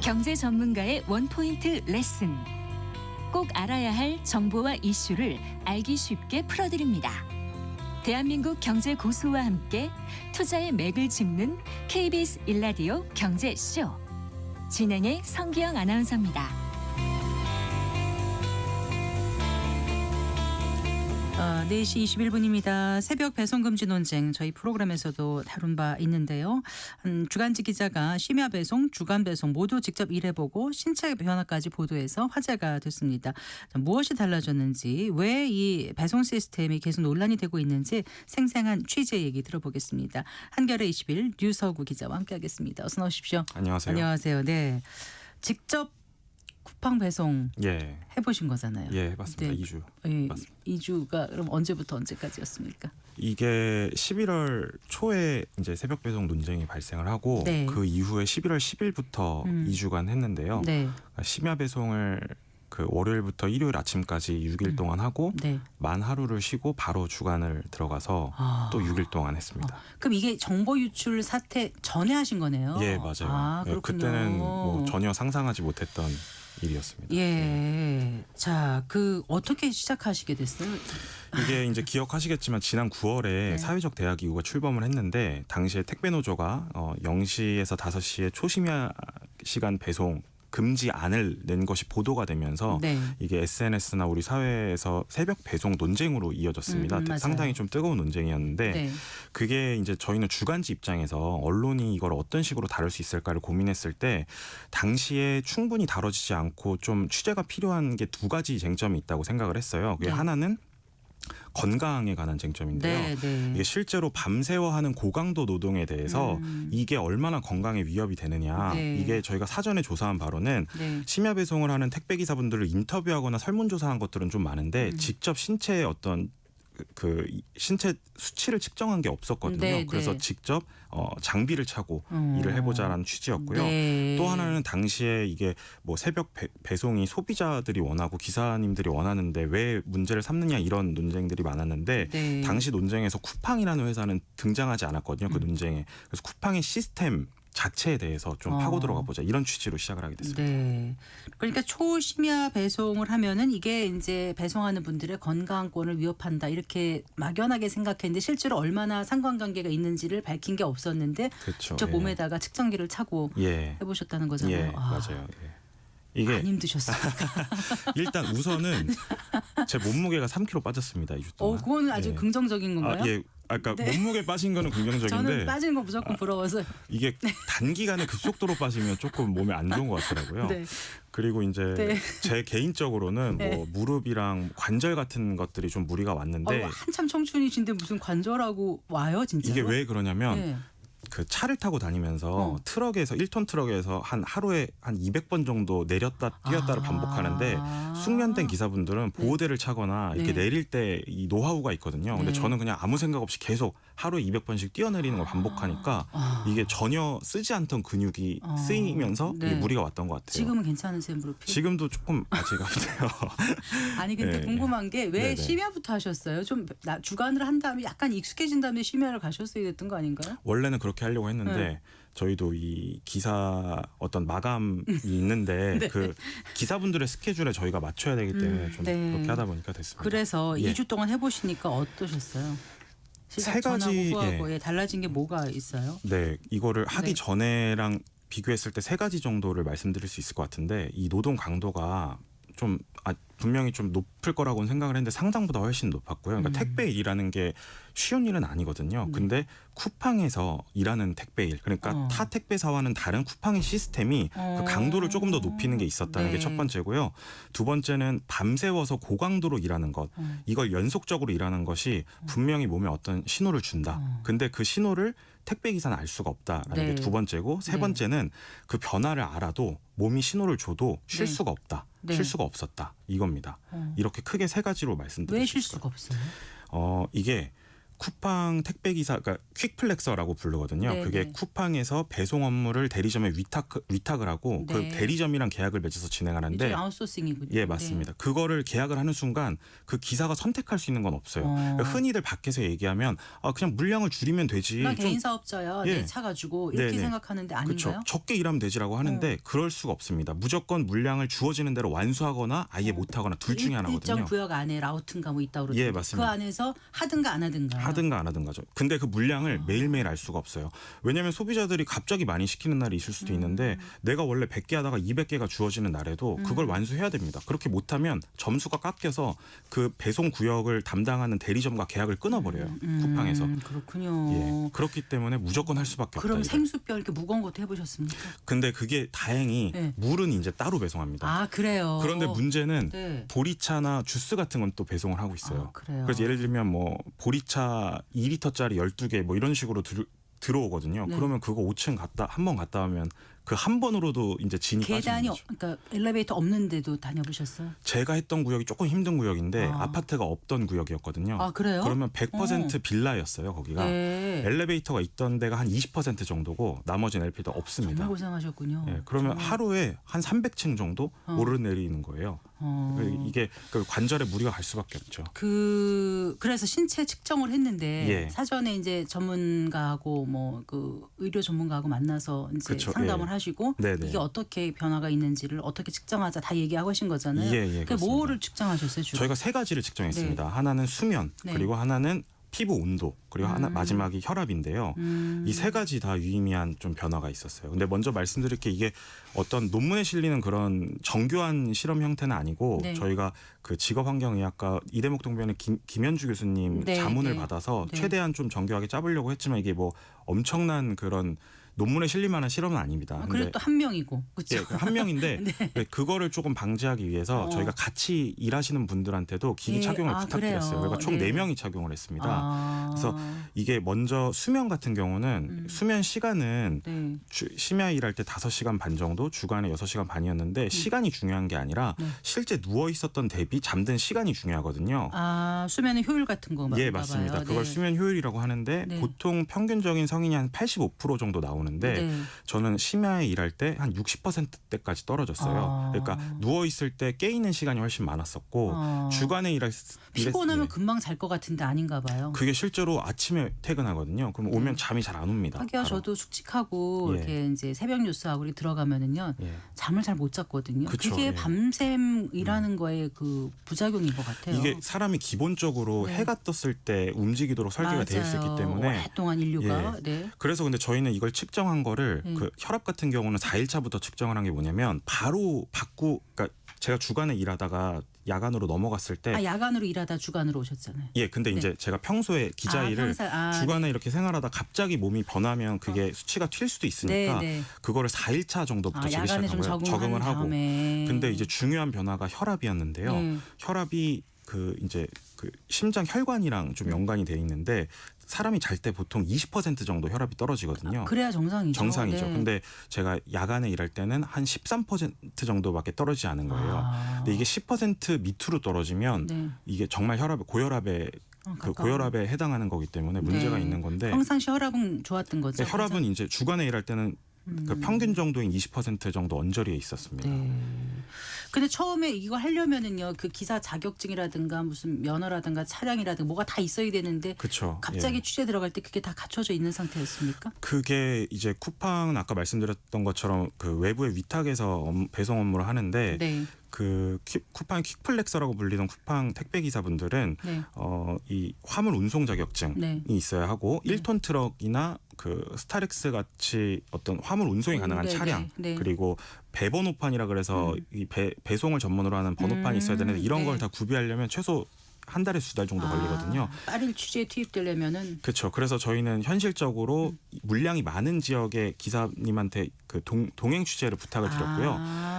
경제 전문가의 원포인트 레슨. 꼭 알아야 할 정보와 이슈를 알기 쉽게 풀어드립니다. 대한민국 경제 고수와 함께 투자의 맥을 짚는 KBS 1라디오 경제쇼. 진행의 성기영 아나운서입니다. 4시 21분입니다. 새벽 배송금지 논쟁 저희 프로그램에서도 다룬 바 있는데요. 주간지 기자가 심야 배송, 주간 배송 모두 직접 일해보고 신체 변화까지 보도해서 화제가 됐습니다. 무엇이 달라졌는지, 왜 이 배송 시스템이 계속 논란이 되고 있는지 생생한 취재 얘기 들어보겠습니다. 한겨레 21 류서구 기자와 함께하겠습니다. 어서 나오십시오. 안녕하세요. 안녕하세요. 네, 직접 쿠팡 배송 예. 해보신 거잖아요. 예, 맞습니다. 네. 2주. 예, 맞습니다. 2주가 그럼 언제부터 언제까지였습니까? 이게 11월 초에 이제 새벽 배송 논쟁이 발생을 하고 네. 그 이후에 11월 10일부터 2주간 했는데요. 네. 그러니까 심야 배송을 그 월요일부터 일요일 아침까지 6일 동안 하고 네. 만 하루를 쉬고 바로 주간을 들어가서 또 6일 동안 했습니다. 그럼 이게 정보 유출 사태 전에 하신 거네요? 예, 맞아요. 예, 그렇군요. 그때는 뭐 전혀 상상하지 못했던 일이었습니다. 예. 자, 그 어떻게 시작하시게 됐어요? 이게 이제 기억하시겠지만 지난 9월에 네. 사회적 대학 기구가 출범을 했는데 당시에 택배 노조가 0시에서 5시에 초심야 시간 배송 금지안을 낸 것이 보도가 되면서 네. 이게 SNS나 우리 사회에서 새벽 배송 논쟁으로 이어졌습니다. 맞아요. 상당히 좀 뜨거운 논쟁이었는데 네. 그게 이제 저희는 주간지 입장에서 언론이 이걸 어떤 식으로 다룰 수 있을까를 고민했을 때 당시에 충분히 다뤄지지 않고 좀 취재가 필요한 게 두 가지 쟁점이 있다고 생각을 했어요. 그게 네. 하나는 건강에 관한 쟁점인데요. 네, 네. 이게 실제로 밤새워 하는 고강도 노동에 대해서 이게 얼마나 건강에 위협이 되느냐. 네. 이게 저희가 사전에 조사한 바로는 네. 심야 배송을 하는 택배 기사분들을 인터뷰하거나 설문조사한 것들은 좀 많은데 직접 신체의 어떤 그 신체 수치를 측정한 게 없었거든요. 네, 그래서 네. 직접 장비를 차고 일을 해보자라는 취지였고요. 네. 또 하나는 당시에 이게 뭐 새벽 배송이 소비자들이 원하고 기사님들이 원하는데 왜 문제를 삼느냐 이런 논쟁들이 많았는데 네. 당시 논쟁에서 쿠팡이라는 회사는 등장하지 않았거든요. 그 논쟁에. 그래서 쿠팡의 시스템 자체에 대해서 좀 파고 들어가 보자 이런 취지로 시작을 하게 됐습니다. 네. 그러니까 초심야 배송을 하면은 이게 이제 배송하는 분들의 건강권을 위협한다 이렇게 막연하게 생각했는데 실제로 얼마나 상관관계가 있는지를 밝힌 게 없었는데 그렇죠. 직접 예. 몸에다가 측정기를 차고 예. 해보셨다는 거잖아요. 예, 맞아요. 예. 이게 안 힘드셨습니까? 일단 우선은 제 몸무게가 3kg 빠졌습니다. 2주 동안. 그거는 아주 예. 긍정적인 건가요? 예. 아까 네. 몸무게 빠진 거는 긍정적인데 저는 빠진 거 무조건 부러워서. 이게 단기간에 급속도로 빠지면 조금 몸에 안 좋은 것 같더라고요. 네. 그리고 이제 네. 제 개인적으로는 네. 뭐 무릎이랑 관절 같은 것들이 좀 무리가 왔는데 한참 청춘이신데 무슨 관절하고 와요 진짜? 이게 왜 그러냐면 네. 그 차를 타고 다니면서 트럭에서 1톤 트럭에서 한 하루에 한 200번 정도 내렸다 뛰었다를 반복하는데 숙련된 기사분들은 보호대를 차거나 이렇게 네. 내릴 때 이 노하우가 있거든요. 근데 네. 저는 그냥 아무 생각 없이 계속 하루에 200번씩 뛰어내리는 걸 반복하니까 이게 전혀 쓰지 않던 근육이 쓰이면서 네. 이게 무리가 왔던 것 같아요. 지금은 괜찮으세요 무릎이? 지금도 조금 아직 아프네요. 아니 근데 네. 궁금한 게 왜 네네. 심야부터 하셨어요? 좀 주간을 한 다음에 약간 익숙해진 다음에 심야를 가셨어야 됐던 거 아닌가요? 원래는 그렇게 하려고 했는데 네. 저희도 이 기사 어떤 마감이 있는데 네. 그 기사분들의 스케줄에 저희가 맞춰야 되기 때문에 좀 네. 그렇게 하다 보니까 됐습니다. 그래서 예. 2주 동안 해보시니까 어떠셨어요? 세 가지, 전하고 후하고 달라진 게 뭐가 있어요? 네, 이거를 하기 네. 전에랑 비교했을 때 세 가지 정도를 말씀드릴 수 있을 것 같은데 이 노동 강도가 좀 분명히 좀 높을 거라고는 생각을 했는데 상상보다 훨씬 높았고요. 그러니까 택배 일이라는 게 쉬운 일은 아니거든요. 근데 쿠팡에서 일하는 택배 일, 그러니까 타 택배사와는 다른 쿠팡의 시스템이 그 강도를 조금 더 높이는 게 있었다는 네. 게 첫 번째고요. 두 번째는 밤새워서 고강도로 일하는 것, 이걸 연속적으로 일하는 것이 분명히 몸에 어떤 신호를 준다. 근데 그 신호를 택배 기사는 알 수가 없다라는 네. 게 두 번째고, 세 네. 번째는 그 변화를 알아도 몸이 신호를 줘도 쉴 네. 수가 없다. 네. 쉴 수가 없었다. 이겁니다. 이렇게 크게 세 가지로 말씀드릴 왜 수 쉴 있을 것 수가 없어요? 이게 쿠팡 택배 기사, 그러니까 퀵플렉서라고 부르거든요. 네, 그게 네. 쿠팡에서 배송 업무를 대리점에 위탁을 하고 네. 그 대리점이랑 계약을 맺어서 진행하는데 일종의 아웃소싱이군요. 예, 맞습니다. 그거를 계약을 하는 순간 그 기사가 선택할 수 있는 건 없어요. 그러니까 흔히들 밖에서 얘기하면 그냥 물량을 줄이면 되지. 난 좀 개인 사업자야. 예. 내 차 가지고 이렇게 네네. 생각하는데 그렇죠. 아닌가요? 적게 일하면 되지라고 하는데 그럴 수가 없습니다. 무조건 물량을 주어지는 대로 완수하거나 아예 못하거나 둘 중에 일정 하나거든요. 구역 안에 라우트인가 뭐 있다고 그러던데 예, 맞습니다. 그 안에서 하든가 안 하든가. 하든가 안 하든가죠. 근데 그 물량을 매일매일 알 수가 없어요. 왜냐하면 소비자들이 갑자기 많이 시키는 날이 있을 수도 있는데 내가 원래 100개 하다가 200개가 주어지는 날에도 그걸 완수해야 됩니다. 그렇게 못하면 점수가 깎여서 그 배송 구역을 담당하는 대리점과 계약을 끊어버려요. 쿠팡에서. 그렇군요. 예, 그렇기 때문에 무조건 할 수밖에 없다. 그럼 이거. 생수뼈 이렇게 무거운 것도 해보셨습니까? 근데 그게 다행히 네. 물은 이제 따로 배송합니다. 아 그래요. 그런데 문제는 네. 보리차나 주스 같은 건 또 배송을 하고 있어요. 아, 그래요. 그래서 예를 들면 뭐 보리차 2리터짜리 12개 뭐 이런 식으로 들어오거든요. 네. 그러면 그거 5층 한 번 갔다 오면 그 한 번으로도 이제 진이 계단이 빠지는 거죠. 그러니까 엘리베이터 없는데도 다녀보셨어요? 제가 했던 구역이 조금 힘든 구역인데 아. 아파트가 없던 구역이었거든요. 아 그래요? 그러면 100% 빌라였어요. 거기가. 네. 엘리베이터가 있던 데가 한 20% 정도고 나머지는 엘리베이터 없습니다. 정말 고생하셨군요. 예, 그러면 정말. 하루에 한 300층 정도 오르내리는 거예요. 이게 그 관절에 무리가 갈 수밖에 없죠. 그래서 신체 측정을 했는데 예. 사전에 이제 전문가하고 뭐 그 의료 전문가하고 만나서 이제 그쵸, 상담을 예. 하시고 네네. 이게 어떻게 변화가 있는지를 어떻게 측정하자 다 얘기하고 하신 거잖아요. 예, 그 그렇습니다. 뭐를 측정하셨어요, 주로? 저희가 세 가지를 측정했습니다. 하나는 수면, 네. 그리고 하나는 피부 온도, 그리고 하나 마지막이 혈압인데요. 이 세 가지 다 유의미한 좀 변화가 있었어요. 근데 먼저 말씀드릴 게 이게 어떤 논문에 실리는 그런 정교한 실험 형태는 아니고 네. 저희가 그 직업환경의학과 이대목동병원의 김현주 교수님 네, 자문을 네. 받아서 네. 최대한 좀 정교하게 짜보려고 했지만 이게 뭐 엄청난 그런 논문에 실릴 만한 실험은 아닙니다. 그래도 또 한 명이고 그렇죠. 예, 한 명인데 네. 네, 그거를 조금 방지하기 위해서 저희가 같이 일하시는 분들한테도 기기 예, 착용을 아, 부탁드렸어요. 그래요? 그러니까 총 네. 4명이 착용을 했습니다. 아. 그래서 이게 먼저 수면 같은 경우는 수면 시간은 네. 심야 일할 때 5시간 반 정도, 주간에 6시간 반이었는데 시간이 중요한 게 아니라 네. 실제 누워 있었던 대비 잠든 시간이 중요하거든요. 아 수면의 효율 같은 거 예, 맞습니다. 봐요. 그걸 네. 수면 효율이라고 하는데 네. 보통 평균적인 성인이 한 85% 정도 나오는데 네. 저는 심야에 일할 때 한 60%대까지 떨어졌어요. 아. 그러니까 누워 있을 때 깨 있는 시간이 훨씬 많았었고 주간에 피곤하면 예. 금방 잘 것 같은데 아닌가 봐요. 그게 실제로 아침에 퇴근하거든요. 그럼 오면 잠이 잘 안 옵니다. 하기야 바로. 저도 숙직하고 예. 이렇게 이제 새벽 뉴스하고 이렇게 들어가면은요 예. 잠을 잘 못 잤거든요. 그쵸, 그게 예. 밤샘 일하는 거의 그 부작용인 것 같아요. 이게 사람이 기본적으로 네. 해가 떴을 때 움직이도록 설계가 되어 있기 맞아요. 때문에 오랫동안 인류가 예. 네. 그래서 근데 저희는 이걸 측정한 거를 그 혈압 같은 경우는 4일차부터 측정을 한 게 뭐냐면 바로 그러니까 제가 주간에 일하다가 야간으로 넘어갔을 때 아 야간으로 일하다 주간으로 오셨잖아요. 예, 근데 이제 제가 평소에 기자 일을 주간에 이렇게 생활하다 갑자기 몸이 변하면 그게 수치가 튈 수도 있으니까 네. 그거를 4일차 정도부터 재기 야간에 좀 시작한 거예요. 적응을 하고. 다음에. 근데 이제 중요한 변화가 혈압이었는데요. 혈압이 그 이제 그 심장 혈관이랑 좀 연관이 돼 있는데 사람이 잘 때 보통 20% 정도 혈압이 떨어지거든요. 그래야 정상이죠. 정상이죠. 네. 근데 제가 야간에 일할 때는 한 13% 정도밖에 떨어지지 않은 거예요. 근데 이게 10% 밑으로 떨어지면 네. 이게 정말 고혈압에 그 고혈압에 해당하는 거기 때문에 문제가 네. 있는 건데 평상시 혈압은 좋았던 거죠. 혈압은 이제 주간에 일할 때는 그 평균 정도인 20% 정도 언저리에 있었습니다. 네. 근데 처음에 이거 하려면은요 그 기사 자격증이라든가 무슨 면허라든가 차량이라든가 뭐가 다 있어야 되는데 그렇죠. 갑자기 예. 취재 들어갈 때 그게 다 갖춰져 있는 상태였습니까? 그게 이제 쿠팡은 아까 말씀드렸던 것처럼 그 외부의 위탁에서 배송 업무를 하는데 네. 그 쿠팡 퀵플렉서라고 불리던 쿠팡 택배 기사분들은 네. 이 화물 운송 자격증이 네. 있어야 하고 1톤 트럭이나 그 스타렉스 같이 어떤 화물 운송이 가능한 네, 차량 네. 그리고 배번호판이라 그래서 이 배송을 전문으로 하는 번호판이 있어야 되는데 이런 네. 걸 다 구비하려면 최소 한 달에서 2달 정도 걸리거든요. 빠른 취재에 투입되려면은 그렇죠. 그래서 저희는 현실적으로 물량이 많은 지역의 기사님한테 그 동행 취재를 부탁을 드렸고요.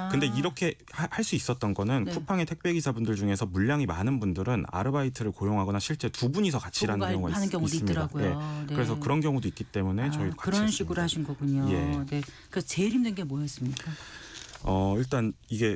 근데 이렇게 할 수 있었던 거는 네. 쿠팡의 택배 기사분들 중에서 물량이 많은 분들은 아르바이트를 고용하거나 실제 두 분이서 같이 일하는 경우가 하는 경우도 있습니다. 있더라고요. 예. 네. 그래서 그런 경우도 있기 때문에 저희도 같이 그런 했습니다. 식으로 하신 거군요. 예. 네. 그래서 제일 힘든 게 뭐였습니까? 일단 이게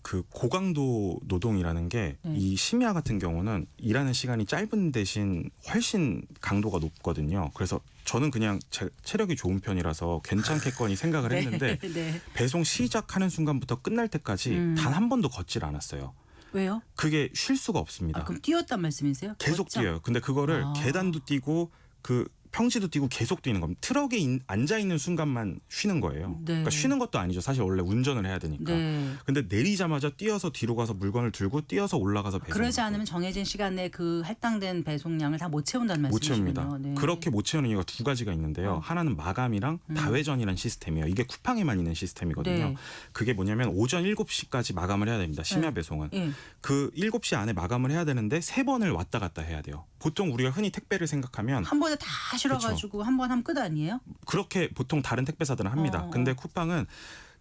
그 고강도 노동이라는 게 이 심야 같은 경우는 일하는 시간이 짧은 대신 훨씬 강도가 높거든요. 그래서 저는 그냥 체력이 좋은 편이라서 괜찮겠거니 생각을 했는데 네. 배송 시작하는 순간부터 끝날 때까지 단 한 번도 걷질 않았어요. 왜요? 그게 쉴 수가 없습니다. 아, 그럼 뛰었단 말씀이세요? 계속 걷죠? 뛰어요. 근데 그거를 아. 계단도 뛰고 그 평지도 뛰고 계속 뛰는 겁니다. 트럭에 앉아 있는 순간만 쉬는 거예요. 네. 그러니까 쉬는 것도 아니죠. 사실 원래 운전을 해야 되니까. 네. 근데 내리자마자 뛰어서 뒤로 가서 물건을 들고 뛰어서 올라가서 배송. 그러지 않으면 정해진 시간 내에 그 할당된 배송량을 다 못 채운다는 못 말씀이시군요. 채웁니다. 네. 그렇게 못 채우는 이유가 두 가지가 있는데요. 하나는 마감이랑 다회전이라는 시스템이에요. 이게 쿠팡에만 있는 시스템이거든요. 네. 그게 뭐냐면 오전 7시까지 마감을 해야 됩니다. 심야 네. 배송은. 예. 그 7시 안에 마감을 해야 되는데 3번을 왔다 갔다 해야 돼요. 보통 우리가 흔히 택배를 생각하면 한 번에 다 실어가지고 한 번 하면 끝 아니에요? 그렇게 보통 다른 택배사들은 합니다. 어. 근데 쿠팡은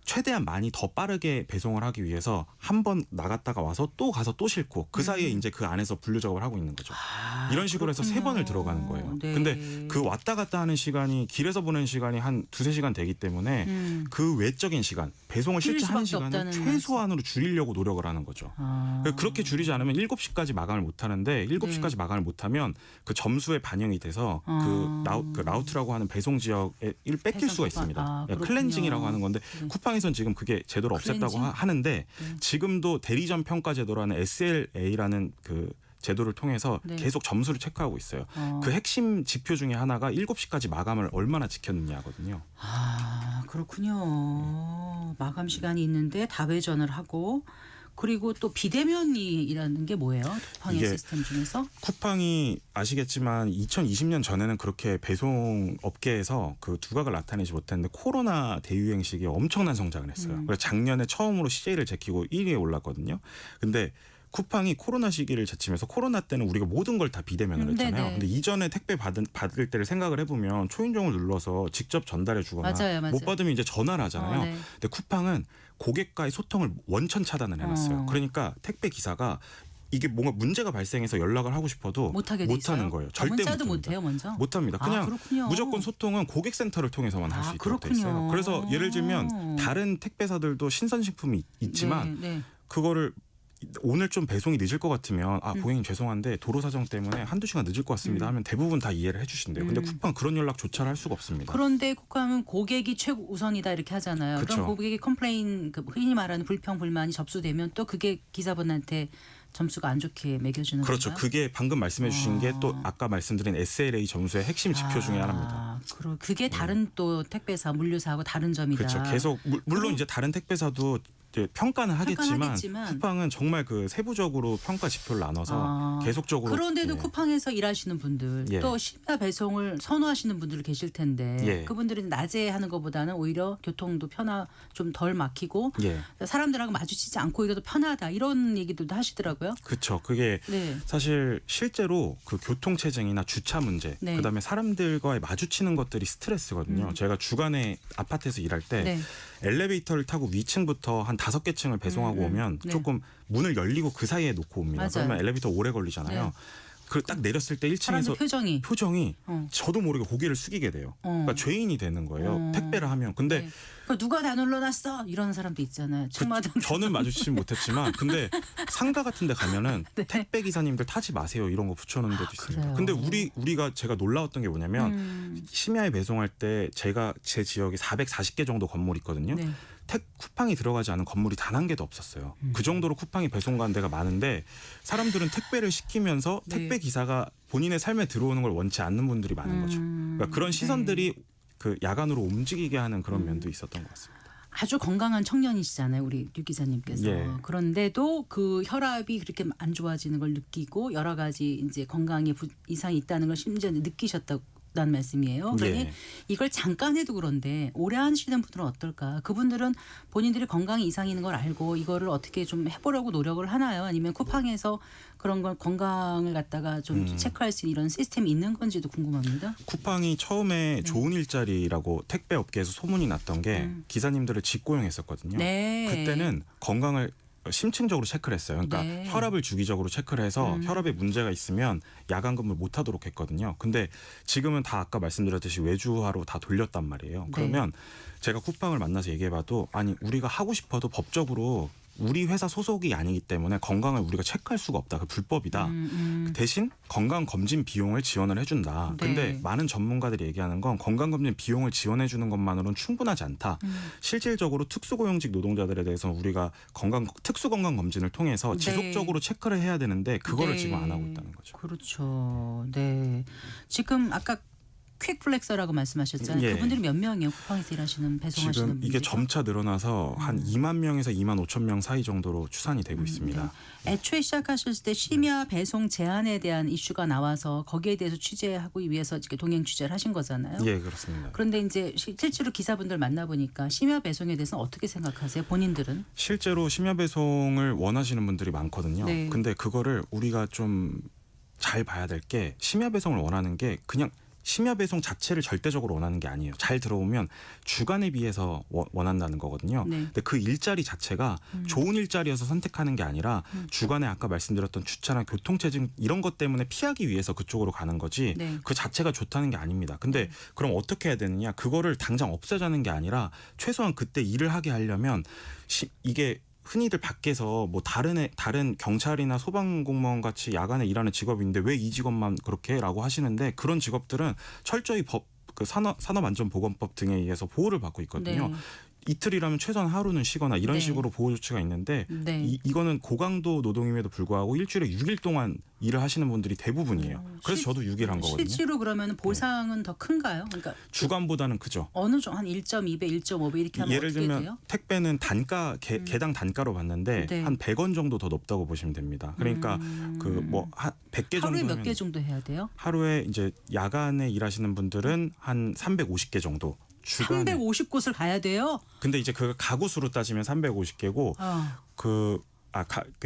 최대한 많이 더 빠르게 배송을 하기 위해서 한 번 나갔다가 와서 또 가서 또 싣고 그 사이에 이제 그 안에서 분류 작업을 하고 있는 거죠. 이런 식으로 해서 그렇군요. 3번을 들어가는 거예요. 네. 근데 그 왔다 갔다 하는 시간이 길에서 보낸 시간이 한 2-3시간 되기 때문에 그 외적인 시간, 배송을 줄일 실제 하는 수밖에 시간을 없다는 최소한으로 줄이려고 노력을 하는 거죠. 아. 그렇게 줄이지 않으면 7시까지 마감을 못 하는데 7시까지 마감을 못 하면 그 점수에 반영이 돼서 그 라우트라고 하는 배송 지역에 뺏길 배송 수가 쿠팡. 있습니다. 아, 그렇군요. 클렌징이라고 하는 건데 네. 쿠팡에선 지금 그게 제도를 없앴다고 클렌징? 하는데 지금도 대리점 평가 제도라는 SLA라는 그 제도를 통해서 네. 계속 점수를 체크하고 있어요. 어. 그 핵심 지표 중에 하나가 7시까지 마감을 얼마나 지켰느냐거든요. 아, 그렇군요. 마감 시간이 있는데 다회전을 하고 그리고 또 비대면이라는 게 뭐예요? 쿠팡의 이게 시스템 중에서? 쿠팡이 아시겠지만 2020년 전에는 그렇게 배송 업계에서 그 두각을 나타내지 못했는데 코로나 대유행 시기에 엄청난 성장을 했어요. 그래서 작년에 처음으로 CJ를 제끼고 1위에 올랐거든요. 근데 쿠팡이 코로나 시기를 제치면서 코로나 때는 우리가 모든 걸 다 비대면으로 했잖아요. 네네. 근데 이전에 택배 받을 때를 생각을 해보면 초인종을 눌러서 직접 전달해 주거나 맞아요. 못 받으면 이제 전화를 하잖아요. 네. 근데 쿠팡은 고객과의 소통을 원천 차단을 해놨어요. 어. 그러니까 택배 기사가 이게 뭔가 문제가 발생해서 연락을 하고 싶어도 못하게 돼 있어요? 못하는 거예요. 아, 절대 문자도 못합니다. 못해요, 먼저? 못합니다. 아, 그냥 그렇군요. 무조건 소통은 고객센터를 통해서만 할 수 아, 있도록 돼 그렇군요. 있어요. 그래서 예를 들면 다른 택배사들도 신선식품이 있지만 네, 네. 그거를 오늘 좀 배송이 늦을 것 같으면 고객님 죄송한데 도로 사정 때문에 1-2시간 늦을 것 같습니다 하면 대부분 다 이해를 해주신대요. 근데 쿠팡 그런 연락조차를 할 수가 없습니다. 그런데 쿠팡은 고객이 최고 우선이다 이렇게 하잖아요. 그쵸. 그럼 고객이 컴플레인, 그 흔히 말하는 불평 불만이 접수되면 또 그게 기사분한테 점수가 안 좋게 매겨지는 그렇죠. 건가요? 그게 방금 말씀해 주신 게 또 아까 말씀드린 SLA 점수의 핵심 지표 중에 하나입니다. 그게 다른 또 택배사, 물류사하고 다른 점이다. 그렇죠. 계속 물론 이제 다른 택배사도 이제 평가는 하겠지만 하겠지만 쿠팡은 정말 그 세부적으로 평가 지표를 나눠서 계속적으로 그런데도 예. 쿠팡에서 일하시는 분들 예. 또 심야 배송을 선호하시는 분들 계실 텐데 예. 그분들은 낮에 하는 것보다는 오히려 교통도 좀 덜 막히고 예. 사람들하고 마주치지 않고 오히려 더 편하다 이런 얘기도 하시더라고요. 그렇죠. 그게 네. 사실 실제로 그 교통체증이나 주차 문제, 네. 그다음에 사람들과의 마주치는 것들이 스트레스거든요. 제가 주간에 아파트에서 일할 때 네. 엘리베이터를 타고 위층부터 한 5개 층을 배송하고 오면 네. 조금 문을 열리고 그 사이에 놓고 옵니다. 맞아요. 그러면 엘리베이터 오래 걸리잖아요. 네. 그 딱 내렸을 때 사람들 1층에서 표정이 저도 모르게 고개를 숙이게 돼요. 그러니까 죄인이 되는 거예요. 택배를 하면. 근데 네. 누가 다 눌러놨어 이런 사람도 있잖아요. 층마다 저는 마주치지 못했지만 근데 상가 같은 데 가면은 네. 택배 기사님들 타지 마세요 이런 거 붙여놓은 데도 있습니다. 그래요? 근데 제가 놀라웠던 게 뭐냐면 심야에 배송할 때 제 지역에 440개 정도 건물이 있거든요. 네. 쿠팡이 들어가지 않은 건물이 단 한 개도 없었어요. 그 정도로 쿠팡이 배송 간 데가 많은데 사람들은 택배를 시키면서 네. 택배 기사가 본인의 삶에 들어오는 걸 원치 않는 분들이 많은 거죠. 그러니까 그런 시선들이 그 야간으로 움직이게 하는 그런 면도 있었던 것 같습니다. 아주 건강한 청년이시잖아요, 우리 류 기자님께서. 예. 그런데도 그 혈압이 그렇게 안 좋아지는 걸 느끼고 여러 가지 이제 건강에 이상이 있다는 걸 심지어 느끼셨다는 말씀이에요. 그러니 예. 이걸 잠깐 해도 그런데 오래 하시는 분들은 어떨까? 그분들은 본인들이 건강에 이상이 있는 걸 알고 이거를 어떻게 좀 해보려고 노력을 하나요? 아니면 쿠팡에서 그런 걸 건강을 갖다가 좀 체크할 수 있는 이런 시스템이 있는 건지도 궁금합니다. 쿠팡이 처음에 좋은 일자리라고 택배 업계에서 소문이 났던 게 기사님들을 직고용했었거든요. 네. 그때는 건강을 심층적으로 체크를 했어요. 그러니까 네. 혈압을 주기적으로 체크를 해서 혈압에 문제가 있으면 야간 근무를 못 하도록 했거든요. 근데 지금은 다 아까 말씀드렸듯이 외주화로 다 돌렸단 말이에요. 그러면 제가 쿠팡을 만나서 얘기해봐도 아니 우리가 하고 싶어도 법적으로 우리 회사 소속이 아니기 때문에 건강을 우리가 체크할 수가 없다. 그 불법이다. 대신 건강 검진 비용을 지원을 해준다. 네. 근데 많은 전문가들이 얘기하는 건 건강 검진 비용을 지원해 주는 것만으로는 충분하지 않다. 실질적으로 특수고용직 노동자들에 대해서 우리가 특수 건강 검진을 통해서 네. 지속적으로 체크를 해야 되는데 그거를 네. 지금 안 하고 있다는 거죠. 그렇죠. 네. 지금 아까 퀵플렉서라고 말씀하셨잖아요. 예. 그분들이 몇 명이에요? 쿠팡에서 일하시는 배송하시는 지금 분들이? 이게 점차 늘어나서 한 2만 명에서 2만 5천 명 사이 정도로 추산이 되고 있습니다. 네. 애초에 시작하셨을 때 심야 배송 제한에 대한 이슈가 나와서 거기에 대해서 취재하고 위해서 이렇게 동행 취재를 하신 거잖아요. 예, 그렇습니다. 그런데 이제 실제로 기사분들 만나보니까 심야 배송에 대해서는 어떻게 생각하세요? 본인들은? 실제로 심야 배송을 원하시는 분들이 많거든요. 네. 근데 그거를 우리가 좀 잘 봐야 될 게 심야 배송을 원하는 게 그냥 심야 배송 자체를 절대적으로 원하는 게 아니에요. 잘 들어보면 주간에 비해서 원한다는 거거든요. 네. 근데 그 일자리 자체가 좋은 일자리여서 선택하는 게 아니라 주간에 아까 말씀드렸던 주차나 교통체증 이런 것 때문에 피하기 위해서 그쪽으로 가는 거지 네. 그 자체가 좋다는 게 아닙니다. 근데 그럼 어떻게 해야 되느냐? 그거를 당장 없애자는 게 아니라 최소한 그때 일을 하게 하려면 이게 흔히들 밖에서 뭐 다른 경찰이나 소방공무원 같이 야간에 일하는 직업인데 왜 이 직업만 그렇게라고 하시는데 그런 직업들은 철저히 그 산업안전보건법 등에 의해서 보호를 받고 있거든요. 네. 이틀 일하면 최소한 하루는 쉬거나 이런 네. 식으로 보호 조치가 있는데 네. 이거는 고강도 노동임에도 불구하고 일주일에 6일 동안 일을 하시는 분들이 대부분이에요. 그래서 저도 6일 한 거거든요. 실제로 그러면 보상은 더 큰가요? 그러니까 주간보다는 크죠. 어느 정도 한 1.2배, 1.5배 이렇게 하면 예를 어떻게 들면 돼요? 택배는 단가 개당 단가로 받는데 네. 한 100원 정도 더 높다고 보시면 됩니다. 그러니까 그 뭐 한 100개 정도 하루에 몇 개 정도 해야 돼요? 하루에 이제 야간에 일하시는 분들은 한 350개 정도. 주간에. 350곳을 가야 돼요? 근데 이제 그 가구 수로 따지면 350개고 그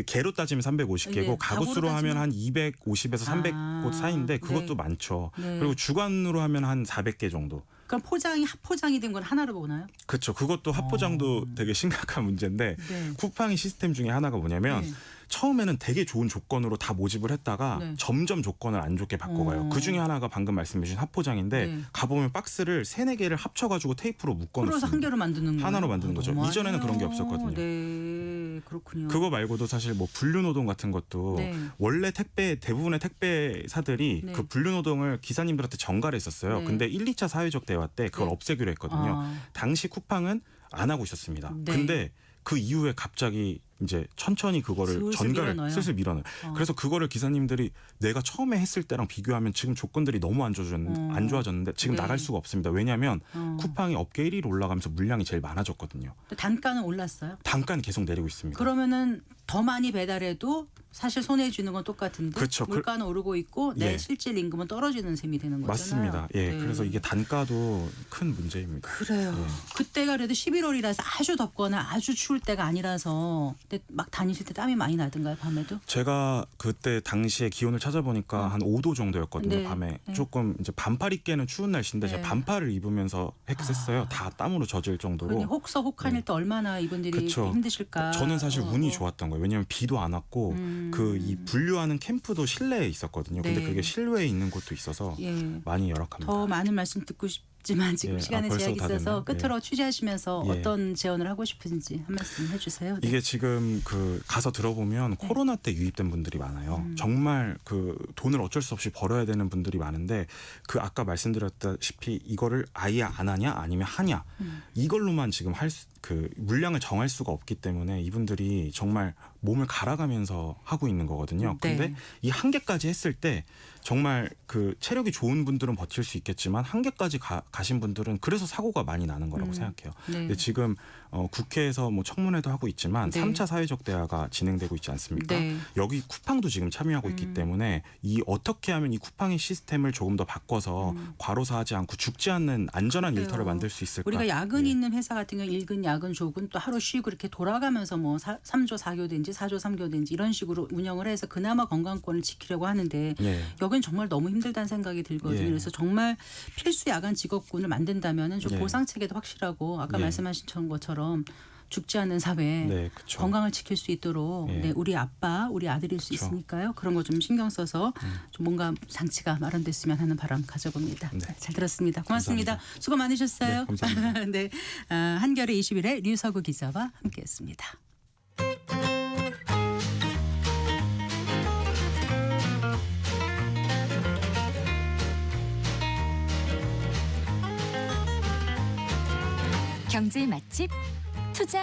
개로 따지면 350개고 네, 가구 수로 가구로 하면 한 250에서 300곳 사이인데 그것도 네. 많죠. 네. 그리고 주간으로 하면 한 400개 정도. 그럼 포장이 합포장이 된 건 하나로 보나요? 그렇죠. 그것도 합포장도 되게 심각한 문제인데 네. 쿠팡의 시스템 중에 하나가 뭐냐면 네. 처음에는 되게 좋은 조건으로 다 모집을 했다가 네. 점점 조건을 안 좋게 바꿔가요. 그 중에 하나가 방금 말씀해 주신 합포장인데 네. 가보면 박스를 3-4개를 합쳐가지고 테이프로 묶어 그래서 놓습니다. 한 개로 만드는 거예요? 하나로 만드는 거죠. 너무하네요. 이전에는 그런 게 없었거든요. 네, 그렇군요. 그거 말고도 사실 뭐 분류노동 같은 것도 네. 원래 대부분의 택배사들이 네. 그 분류노동을 기사님들한테 전가를 했었어요. 네. 근데 1, 2차 사회적 대화 때 그걸 네. 없애기로 했거든요. 당시 쿠팡은 안 하고 있었습니다. 네. 근데 그 이후에 갑자기 이제 천천히 그거를 슬슬 전가를 밀어넣어요. 슬슬 밀어넣어요. 그래서 그거를 기사님들이 내가 처음에 했을 때랑 비교하면 지금 조건들이 너무 안 좋아졌는데 지금 네. 나갈 수가 없습니다. 왜냐하면 어. 쿠팡이 업계 1위로 올라가면서 물량이 제일 많아졌거든요. 단가는 올랐어요? 단가는 계속 내리고 있습니다. 그러면은 더 많이 배달해도 사실 손해 주는 건 똑같은데 그렇죠. 물가는 오르고 있고 내 예. 실질 임금은 떨어지는 셈이 되는 거잖아요. 맞습니다. 예, 네. 그래서 이게 단가도 큰 문제입니다. 그래요. 예. 그때가 그래도 11월이라서 아주 덥거나 아주 추울 때가 아니라서 근데 막 다니실 때 땀이 많이 나던가요, 밤에도? 제가 그때 당시에 기온을 찾아보니까 한 5도 정도였거든요. 네. 밤에 네. 조금 이제 반팔 입기에는 추운 날씨인데 네. 제가 반팔을 입으면서 했어요. 다 땀으로 젖을 정도로. 그러니 혹서혹한일 때 얼마나 이분들이 그쵸. 힘드실까. 저는 사실 운이 좋았던 거예요. 왜냐하면 비도 안 왔고 그 이 분류하는 캠프도 실내에 있었거든요. 근데 네. 그게 실외에 있는 곳도 있어서 예. 많이 열악합니다. 더 많은 말씀 듣고 싶지만 지금 예. 시간의 벌써 제약이 다 있어서 됐나요? 끝으로 취재하시면서 예. 어떤 제언을 하고 싶은지 한 말씀 해주세요. 네. 이게 지금 그 가서 들어보면 코로나 때 유입된 분들이 많아요. 정말 그 돈을 어쩔 수 없이 벌어야 되는 분들이 많은데 그 아까 말씀드렸다시피 이거를 아예 안 하냐 아니면 하냐 이걸로만 지금 그 물량을 정할 수가 없기 때문에 이분들이 정말 몸을 갈아가면서 하고 있는 거거든요. 네. 근데 이 한계까지 했을 때 정말 그 체력이 좋은 분들은 버틸 수 있겠지만 한계까지 가신 분들은 그래서 사고가 많이 나는 거라고 생각해요. 네. 근데 지금 국회에서 뭐 청문회도 하고 있지만 네. 3차 사회적 대화가 진행되고 있지 않습니까? 네. 여기 쿠팡도 지금 참여하고 있기 때문에 이 어떻게 하면 이 쿠팡의 시스템을 조금 더 바꿔서 과로사하지 않고 죽지 않는 안전한 그래요. 일터를 만들 수 있을까? 우리가 야근 예. 있는 회사 같은 경우 일근, 야근, 조근 또 하루 쉬고 이렇게 돌아가면서 뭐 3조 4교든지 4조 3교든지 이런 식으로 운영을 해서 그나마 건강권을 지키려고 하는데 예. 여긴 정말 너무 힘들다는 생각이 들거든요. 예. 그래서 정말 필수 야간 직업군을 만든다면은 좀 예. 보상 체계도 확실하고 아까 예. 말씀하신 것처럼 죽지 않는 사회 네, 그쵸. 건강을 지킬 수 있도록 예. 네, 우리 아빠, 우리 아들일 수 그쵸. 있으니까요. 그런 거 좀 신경 써서 좀 뭔가 장치가 마련됐으면 하는 바람 가져봅니다. 네. 잘 들었습니다. 고맙습니다. 감사합니다. 수고 많으셨어요. 네, 감사합니다. 네, 한겨레 21의 류서구 기자와 함께했습니다. 경제 맛집 투자